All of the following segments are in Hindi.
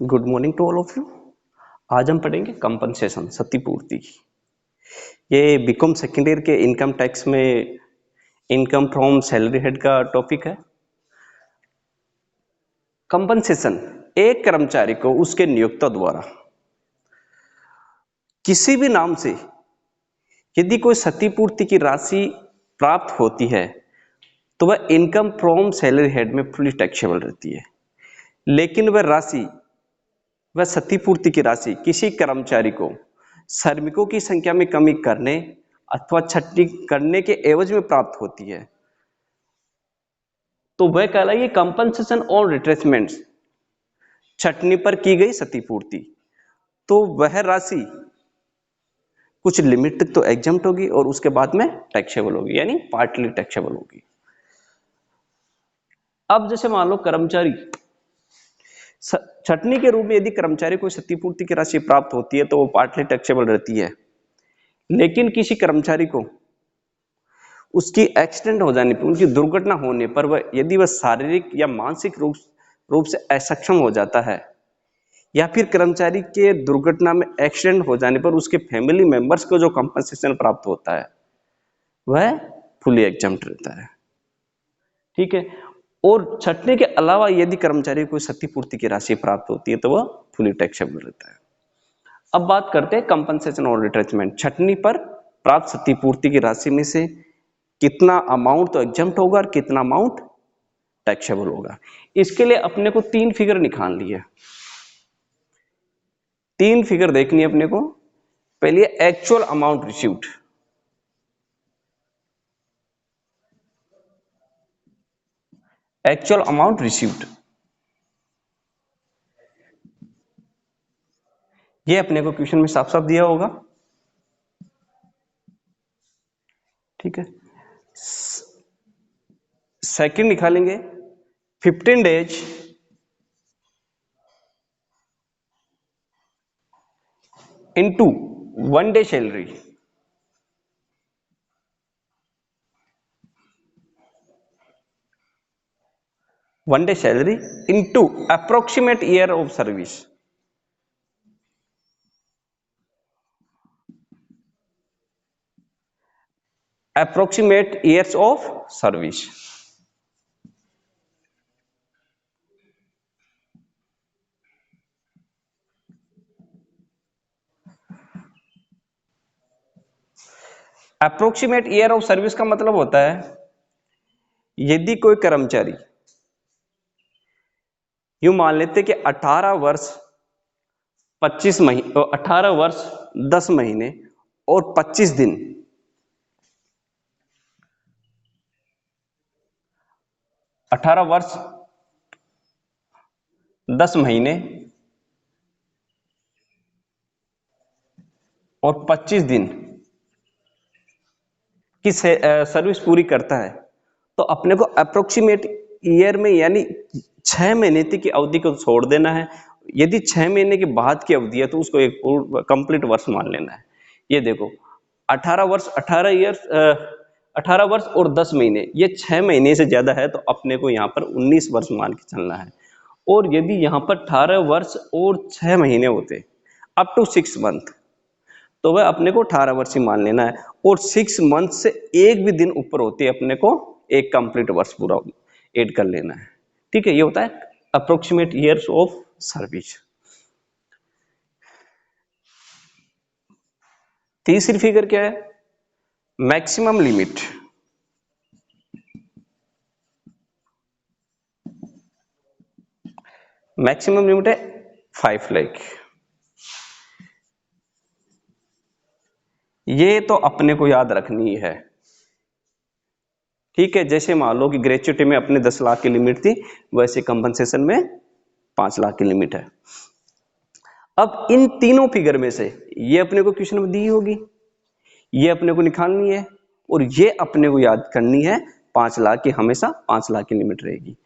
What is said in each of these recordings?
Good morning to all of you. आज हम पढ़ेंगे कंपनसेशन क्षतिपूर्ति। ये बीकॉम सेकेंड ईयर के इनकम टैक्स में इनकम फ्रॉम सैलरी हेड का टॉपिक है। कंपनसेशन एक कर्मचारी को उसके नियोक्ता द्वारा किसी भी नाम से यदि कोई क्षतिपूर्ति की राशि प्राप्त होती है तो वह इनकम फ्रॉम सैलरी हेड में फुली टैक्सेबल रहती है। लेकिन वह क्षतिपूर्ति की राशि किसी कर्मचारी को श्रमिकों की संख्या में कमी करने अथवा छटनी करने के एवज में प्राप्त होती है तो वह कहलाएगी कंपनसेशन और रिट्रेसमेंट, छटनी पर की गई क्षतिपूर्ति। तो वह राशि कुछ लिमिट तक तो एग्जम्प्ट होगी और उसके बाद में टैक्सेबल होगी, यानी पार्टली टैक्सेबल होगी। अब जैसे मान लो कर्मचारी छटनी के रूप में यदि कर्मचारी को क्षतिपूर्ति की राशि प्राप्त होती है तो वो पार्टली टैक्सेबल रहती है। लेकिन किसी कर्मचारी को उसकी एक्सीडेंट हो जाने पर, उनकी दुर्घटना होने पर यदि वह शारीरिक या मानसिक रूप से असक्षम हो जाता है या फिर कर्मचारी के दुर्घटना में एक्सीडेंट हो जाने पर उसके फैमिली मेंबर्स को जो कंपनसेशन प्राप्त होता है वह फुली एग्जम्प्ट रहता है। ठीक है। और छटनी के अलावा यदि कर्मचारी को क्षतिपूर्ति की राशि प्राप्त होती है तो वह फुली टैक्सेबल रहता है। अब बात करते हैं कंपनसेशन और रिट्रेसमेंट। छटनी पर प्राप्त क्षतिपूर्ति की राशि में से कितना अमाउंट तो एग्जम्प्ट होगा और कितना अमाउंट टैक्सेबल होगा। इसके लिए अपने को तीन फिगर निकाल लिए, तीन फिगर देखनी है अपने को। पहले actual amount received, actual amount received ये अपने को क्वेश्चन में साफ साफ दिया होगा। ठीक है। सेकंड निकालेंगे 15 days into 1 day salary. One day salary into approximate year of service. Approximate years of service. Approximate year of service का मतलब होता है यदि कोई कर्मचारी यूं मान लेते कि 18 वर्ष 25 महीने, 18 वर्ष 10 महीने और 25 दिन, 18 वर्ष 10 महीने और 25 दिन की सर्विस पूरी करता है तो अपने को अप्रोक्सीमेट ईयर में यानी 6 महीने तक की अवधि को छोड़ देना है। यदि 6 महीने के बाद की अवधि है तो उसको एक कंप्लीट वर्ष मान लेना है। ये देखो 18 वर्ष 18 वर्ष और 10 महीने, ये 6 महीने से ज्यादा है तो अपने को यहाँ पर 19 वर्ष मान के चलना है। और यदि यहाँ पर 18 वर्ष और 6 महीने होते अप टू 6 मंथ तो वह अपने को 18 वर्ष ही मान लेना है। और 6 मंथ से एक भी दिन ऊपर होते अपने को एक कंप्लीट वर्ष पूरा ऐड कर लेना है। ठीक है। ये होता है अप्रोक्सीमेट ईयर्स ऑफ सर्विस। तीसरी फिगर क्या है? Maximum limit. मैक्सिमम लिमिट है 5 लाख। ये तो अपने को याद रखनी है। ठीक है। जैसे मान लो कि ग्रेच्युटी में अपने 10 लाख की लिमिट थी, वैसे कंपनसेशन में 5 लाख की लिमिट है। अब इन तीनों फिगर में से ये अपने को क्वेश्चन में दी होगी, ये अपने को निकालनी है और ये अपने को याद करनी है 5 लाख की, हमेशा 5 लाख की लिमिट रहेगी।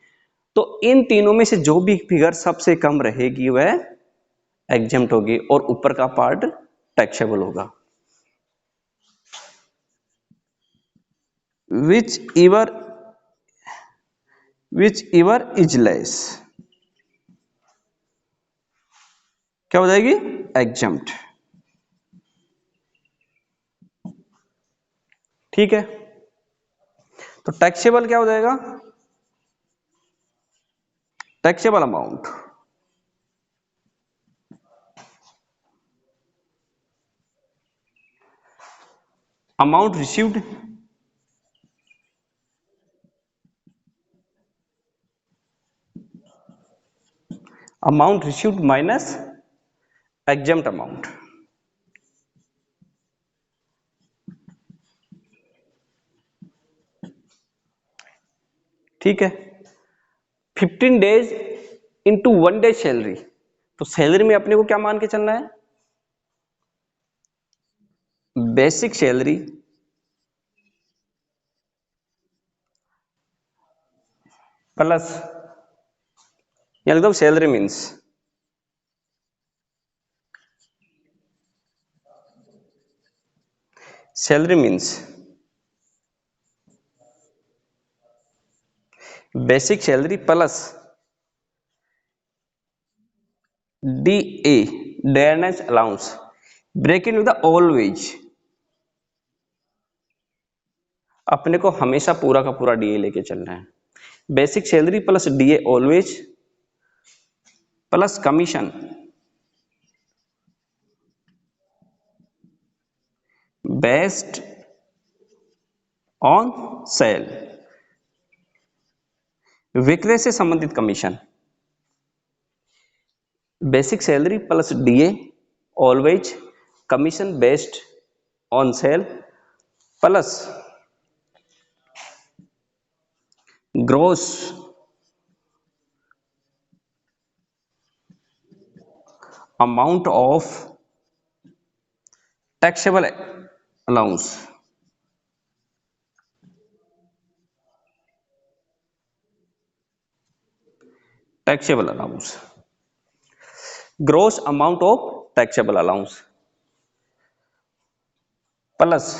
तो इन तीनों में से जो भी फिगर सबसे कम रहेगी वह एग्जम्प्ट होगी और ऊपर का पार्ट टैक्सेबल होगा। विच इवर इज लेस। क्या हो जाएगी? एग्जम्प्ट। ठीक है, तो टैक्सेबल क्या हो जाएगा? Taxable amount, amount received minus exempt amount. ठीक है, 15 डेज इंटू 1 डे सैलरी, तो सैलरी में अपने को क्या मान के चलना है? बेसिक सैलरी प्लस, या एकदम salary means basic salary plus D A dearness allowance break in with the always, अपने को हमेशा पूरा का पूरा डीए लेके चलना है। Basic salary plus DA always plus commission based on sale, विक्रय से संबंधित कमीशन। Basic salary plus DA always commission based on sale plus gross amount of taxable allowance. Taxable allowance, gross amount of taxable allowance plus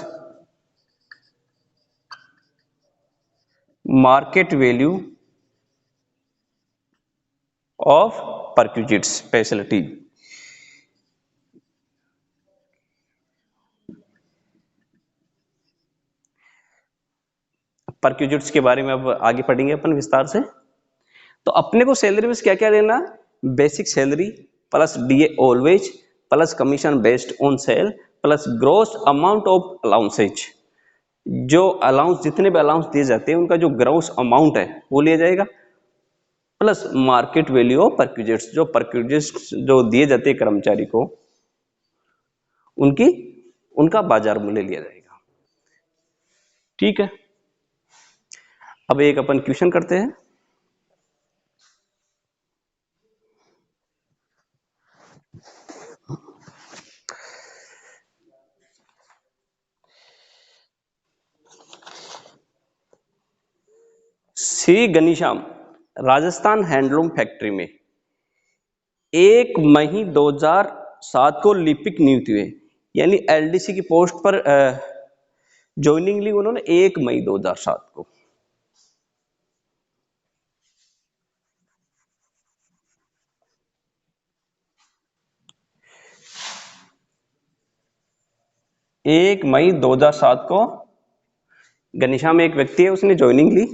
market value of perquisites facility. Perquisites के बारे में अब आगे पढ़ेंगे अपन विस्तार से। तो अपने को सैलरी में क्या क्या लेना? Basic salary plus DA always plus commission based on sale plus gross amount of allowances, जो अलाउंस जितने भी अलाउंस दिए जाते हैं उनका जो ग्रोस अमाउंट है वो लिया जाएगा, plus market value of perquisites, जो परक्यूजिट्स जो दिए जाते हैं कर्मचारी को उनकी उनका बाजार मूल्य लिया जाएगा। ठीक है, अब एक अपन क्वेश्चन करते हैं। श्री गनीश्याम राजस्थान हैंडलूम फैक्ट्री में 1 मई 2007 को लिपिक नियुक्त हुए, यानी एलडीसी की पोस्ट पर ज्वाइनिंग ली उन्होंने 1 मई 2007 को। एक मई 2007 को घनश्याम एक व्यक्ति है, उसने ज्वाइनिंग ली।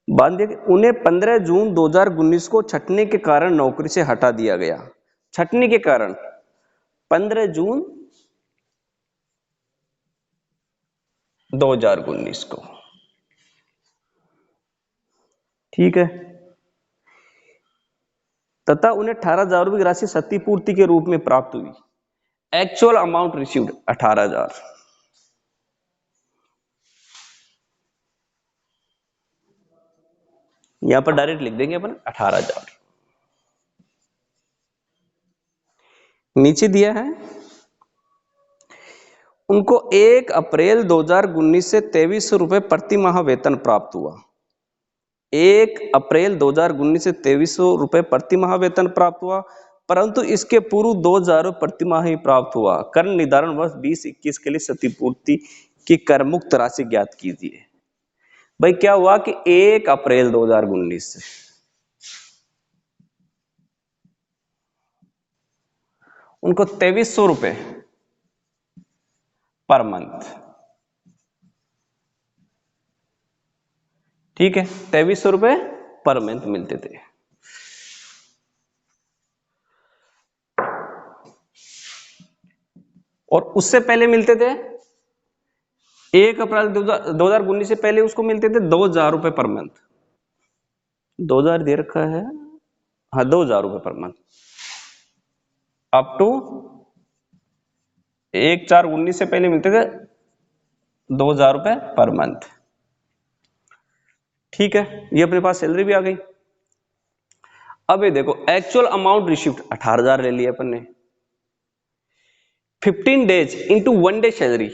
बाद में उन्हें 15 जून 2019 को छटने के कारण नौकरी से हटा दिया गया। छटने के कारण 15 जून 2019 को। ठीक है, तथा उन्हें 18,000 रुपये की राशि क्षतिपूर्ति के रूप में प्राप्त हुई। Actual amount received 18,000। यहां पर डायरेक्ट लिख देंगे अपन 18,000। नीचे दिया है उनको 1 अप्रैल 2019 से 2300 रुपये प्रति माह वेतन प्राप्त हुआ। 1 अप्रैल 2019 से 2300 रुपये प्रति माह वेतन प्राप्त हुआ, परंतु इसके पूर्व 2,000 प्रति माह ही प्राप्त हुआ। कर निर्धारण वर्ष 2021 के लिए क्षतिपूर्ति की कर मुक्त राशि ज्ञात कीजिए। भाई क्या हुआ कि 1 अप्रैल 2019 से उनको 2300 रुपए पर मंथ, ठीक है, 2300 रुपए पर मंथ मिलते थे। और उससे पहले मिलते थे 1 अप्रैल 2019 से पहले उसको मिलते थे 2000 रुपए पर मंथ। 2000 दे रखा है, हाँ 2000 रुपए पर मंथ, अप टू 1/4/19 से पहले मिलते थे 2000 रुपए पर मंथ। ठीक है, ये अपने पास सैलरी भी आ गई। अब ये देखो एक्चुअल अमाउंट रिसीव्ड 18,000 ले लिया अपन ने। 15 डेज इंटू 1 डे सैलरी।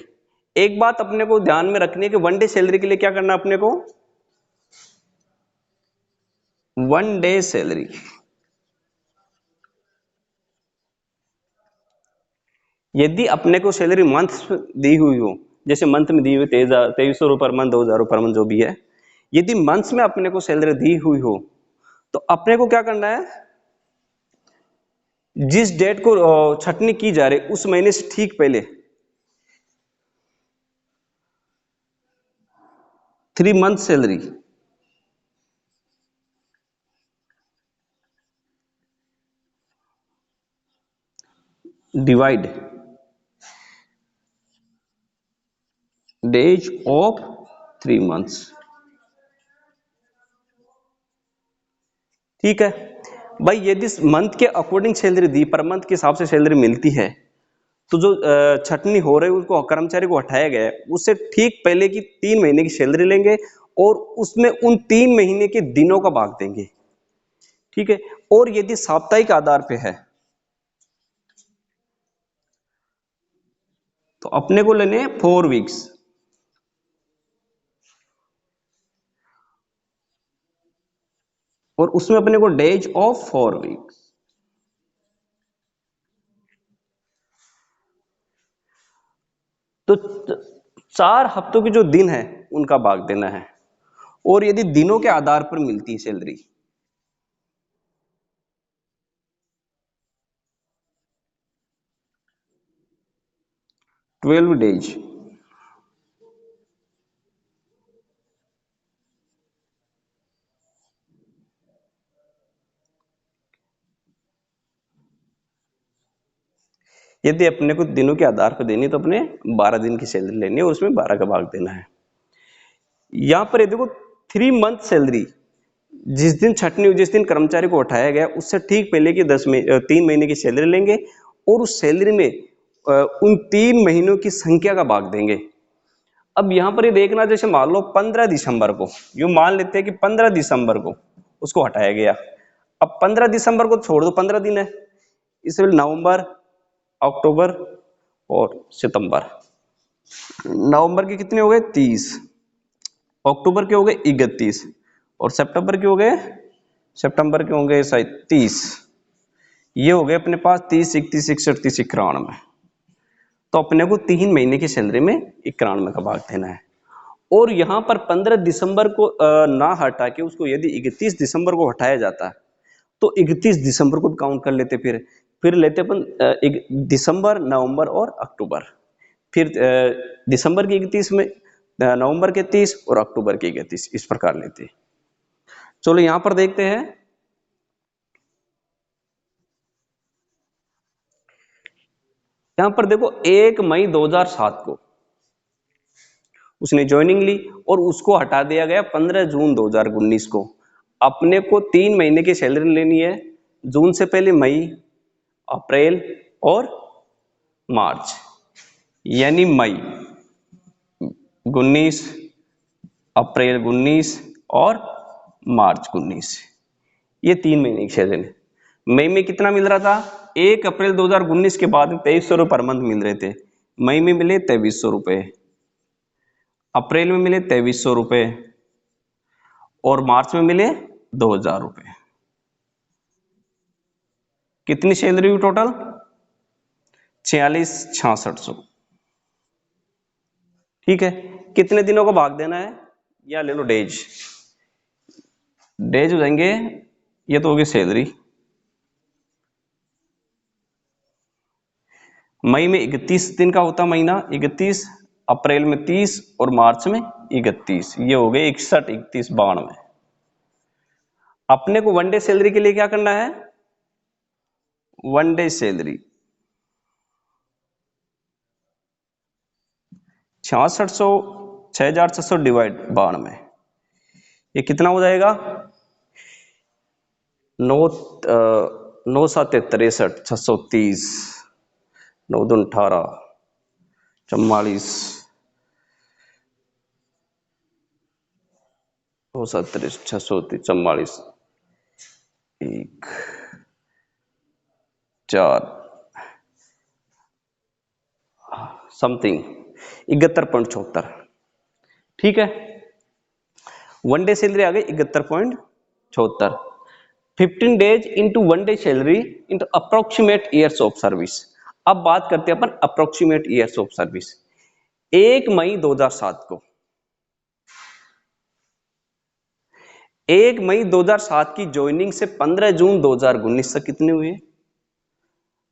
एक बात अपने को ध्यान में रखनी है कि 1 डे सैलरी के लिए क्या करना है अपने को, 1 डे सैलरी। यदि अपने को सैलरी मंथ दी हुई हो, जैसे मंथ में दी हुई 2300 रुपए पर मंथ, 2000 रुपए पर मंथ जो भी है, यदि मंथ्स में अपने को सैलरी दी हुई हो तो अपने को क्या करना है, जिस डेट को छटनी की जा रही उस महीने से ठीक पहले 3 month salary divide days of 3 months. ठीक है भाई, यदि मंथ के अकॉर्डिंग सैलरी दी, पर मंथ के हिसाब से सैलरी मिलती है, तो जो छटनी हो रही है उसको कर्मचारी को हटाया गया है उससे ठीक पहले की 3 महीने की सैलरी लेंगे और उसमें उन 3 महीने के दिनों का भाग देंगे। ठीक है, और यदि साप्ताहिक आधार पे है तो अपने को लेने 4 वीक्स, और उसमें अपने को डेज ऑफ 4 वीक्स। तो 4 हफ्तों के जो दिन है उनका भाग देना है, और यदि दिनों के आधार पर मिलती है सैलरी, ट्वेल्व डेज। यदि अपने को दिनों के आधार पर देनी तो अपने 12 दिन की सैलरी लेनी है और उसमें 12 का भाग देना है। यहां पर ये देखो 3 मंथ सैलरी, जिस दिन छटनी हुई, जिस दिन कर्मचारी को उठाया गया उससे ठीक पहले की 3 महीने की सैलरी लेंगे और उस सैलरी में उन 3 महीनों की संख्या का भाग देंगे। अब यहां पर ये देखना, जैसे मान लो 15 दिसंबर को, यूं मान लेते हैं कि 15 दिसंबर को उसको हटाया गया। अब 15 दिसंबर को छोड़ दो, 15 दिन है, इसमें नवंबर, अक्टूबर और सितंबर। नवंबर के कितने हो गए 30, अक्टूबर के हो गए 31 और सितंबर के हो गए, सितंबर के होंगे शायद 30। ये हो गए अपने पास 30, 31, 61, 30, 91। तो अपने को 3 महीने की सैलरी में 91 का भाग देना है। और यहां पर 15 दिसंबर को ना हटा के उसको यदि 31 दिसंबर को हटाया जाता है तो 31 दिसंबर को भी काउंट कर लेते, फिर लेते अपन दिसंबर, नवंबर और अक्टूबर, फिर दिसंबर की 31 में, नवंबर के 30 और अक्टूबर के 31, इस प्रकार लेते। चलो यहां पर देखते हैं, यहां पर देखो 1 मई 2007 को उसने ज्वाइनिंग ली और उसको हटा दिया गया 15 जून 2019 को। अपने को 3 महीने की सैलरी लेनी है, जून से पहले मई, अप्रैल और मार्च, यानी मई 19, अप्रैल 19 और मार्च 19। ये 3 महीने की सैलरी। मई में कितना मिल रहा था, 1 अप्रैल 2019 के बाद 2300 रुपये पर मंथ मिल रहे थे। मई में मिले 2300 रुपये, अप्रैल में मिले 2300 रुपये और मार्च में मिले 2000 रुपये। कितनी सैलरी हुई टोटल, 46,6600। ठीक है, कितने दिनों को भाग देना है, या ले लो डेज, डेज हो जाएंगे, ये तो होगी सैलरी, मई में 31 दिन का होता महीना 31, अप्रैल में 30 और मार्च में 31, ये हो गए 61, 31, 92। अपने को वन डे सैलरी के लिए क्या करना है, वन डे सैलरी 6600 6600 डिवाइड 92, ये कितना हो जाएगा, 9 7 63, 630, 9 2 18, 44, 9 7 630, 44, 1 4 समथिंग 71.74। ठीक है, वन डे सैलरी आ गई 71.74। 15 days into one day salary into approximate years of service. अब बात करते हैं अपन अप्रोक्सीमेट ईयर्स ऑफ सर्विस। 1 मई 2007 को, 1 मई 2007 की ज्वाइनिंग से 15 जून 2019 तक कितने हुए,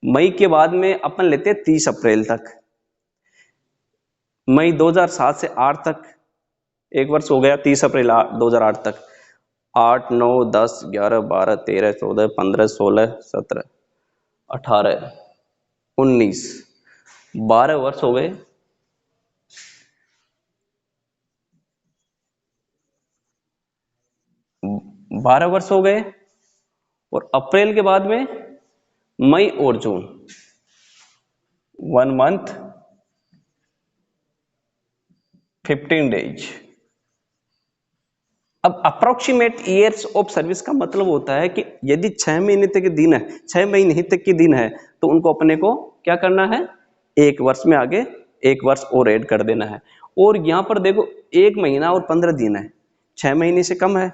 मई के बाद में अपन लेते हैं 30 अप्रैल तक, मई 2007 से 8 तक, एक वर्ष हो गया, 30 अप्रैल 2008 तक, 8 9 10 11 12 13 14 15 16 17 18 19, 12 वर्ष हो गए। 12 वर्ष हो गए, और अप्रैल के बाद में मई और जून, 1 मंथ 15 डेज। अब अप्रोक्सीमेट ईयर्स ऑफ सर्विस का मतलब होता है कि यदि 6 महीने तक के दिन है, 6 महीने तक के दिन है, तो उनको अपने को क्या करना है, एक वर्ष में आगे एक वर्ष और ऐड कर देना है। और यहां पर देखो 1 महीना और 15 दिन है, 6 महीने से कम है,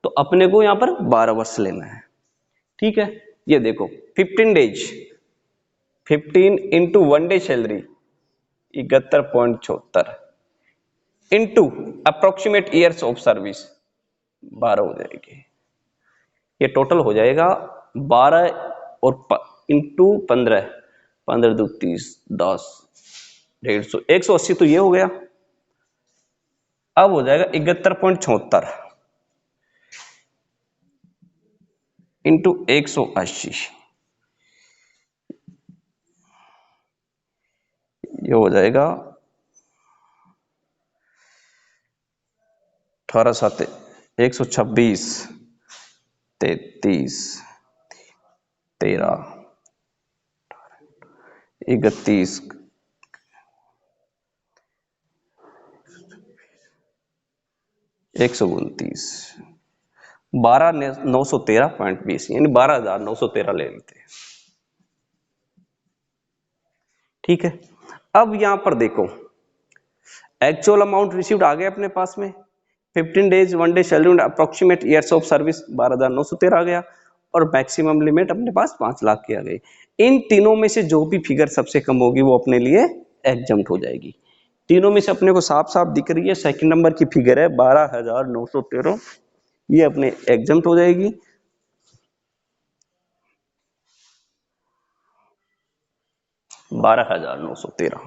तो अपने को यहां पर 12 वर्ष लेना है। ठीक है, ये देखो 15 days, 15 into one day salary 71.74 into approximate years of service 12 हो जाएगी, ये टोटल हो जाएगा 12 और इंटू 15, 15 2 30, 10 150, 180 तो ये हो गया। अब हो जाएगा 71.74 इंटू 180, ये हो जाएगा 18 7 126, 33 13 31, 129, 12,913.20, यानी 12,913 ले लेते हैं। ठीक है, अब यहां पर देखो एक्चुअल अमाउंट रिसीव्ड आ गया अपने पास में, 15 days one day salary approximate years of service 12,913 आ गया, और मैक्सिमम लिमिट अपने पास 5 लाख की आ गई। इन तीनों में से जो भी फिगर सबसे कम होगी वो अपने लिए एग्जम्प्ट हो जाएगी। तीनों में से अपने को साफ साफ दिख रही है, सेकंड नंबर की फिगर है 12,913, ये अपने एग्जम्प्ट हो जाएगी। $12,913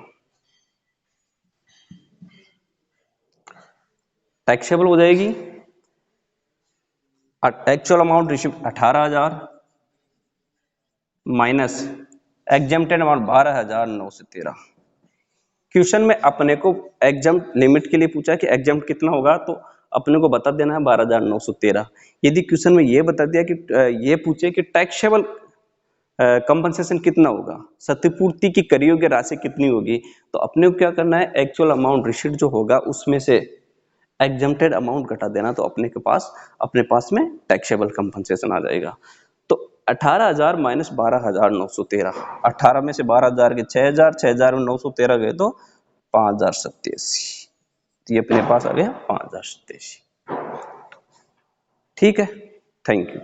टैक्सेबल हो जाएगी। Actual amount receive 18,000 minus exempted amount 12,913। Question में अपने को एग्जम्प्ट लिमिट के लिए पूछा कि एग्जम्प्ट कितना होगा, तो अपने को बता देना है 12,913। यदि क्वेश्चन में ये बता दिया कि ये पूछे कि टैक्सेबल कंपनसेशन कितना होगा, क्षतिपूर्ति की करी हुई राशि कितनी होगी, तो अपने को क्या करना है, एक्चुअल अमाउंट रिसीव्ड जो होगा उसमें से एग्जम्प्टेड अमाउंट घटा देना, तो अपने पास में टैक्सेबल कंपनसेशन आ जाएगा। तो 18,000 माइनस 12,913, 18 में से 12,000 के 6,000, 6,000 में 913 गए तो 5,087, ये अपने पास आ गया 5,087। ठीक है, थैंक यू।